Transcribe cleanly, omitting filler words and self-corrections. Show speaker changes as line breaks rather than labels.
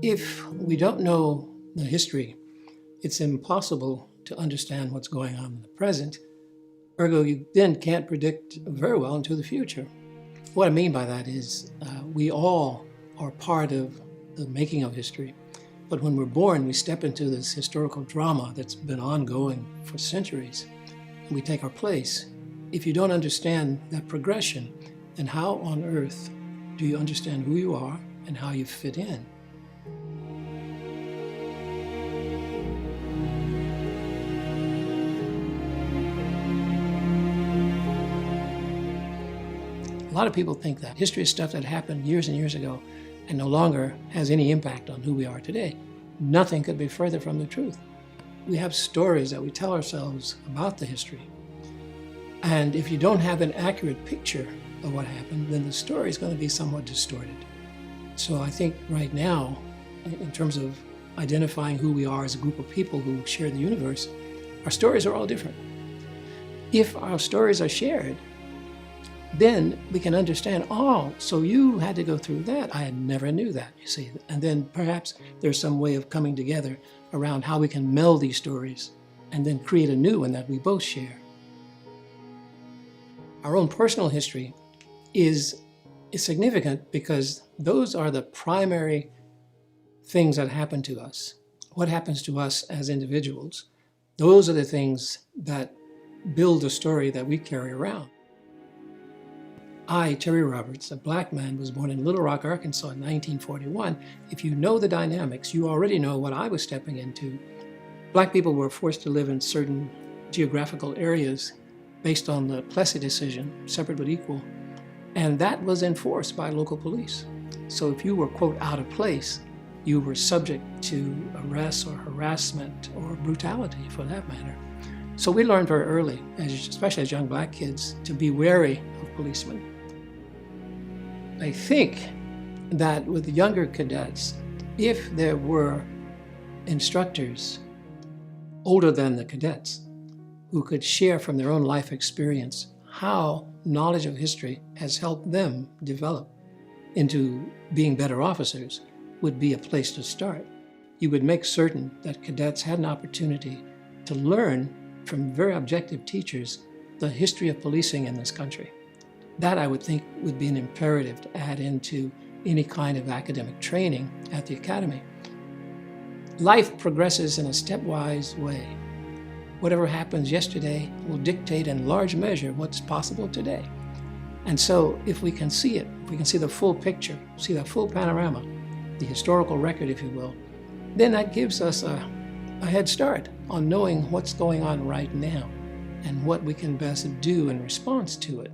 If we don't know the history, it's impossible to understand what's going on in the present. Ergo, you then can't predict very well into the future. What I mean by that is we all are part of the making of history. But when we're born, we step into this historical drama that's been ongoing for centuries, and we take our place. If you don't understand that progression, then how on earth do you understand who you are and how you fit in? A lot of people think that history is stuff that happened years and years ago and no longer has any impact on who we are today. Nothing could be further from the truth. We have stories that we tell ourselves about the history. And if you don't have an accurate picture of what happened, then the story is going to be somewhat distorted. So I think right now, in terms of identifying who we are as a group of people who share the universe, our stories are all different. If our stories are shared, then we can understand, oh, so you had to go through that. I never knew that, you see. And then perhaps there's some way of coming together around how we can meld these stories and then create a new one that we both share. Our own personal history is significant because those are the primary things that happen to us. What happens to us as individuals, those are the things that build a story that we carry around. I, Terry Roberts, a black man, was born in Little Rock, Arkansas in 1941. If you know the dynamics, you already know what I was stepping into. Black people were forced to live in certain geographical areas based on the Plessy decision, separate but equal, and that was enforced by local police. So if you were, quote, out of place, you were subject to arrest or harassment or brutality for that matter. So we learned very early, especially as young black kids, to be wary of policemen. I think that with younger cadets, if there were instructors older than the cadets who could share from their own life experience how knowledge of history has helped them develop into being better officers, would be a place to start. You would make certain that cadets had an opportunity to learn from very objective teachers the history of policing in this country. That, I would think, would be an imperative to add into any kind of academic training at the academy. Life progresses in a stepwise way. Whatever happens yesterday will dictate in large measure what's possible today. And so if we can see it, if we can see the full picture, see the full panorama, the historical record, if you will, then that gives us a head start on knowing what's going on right now and what we can best do in response to it.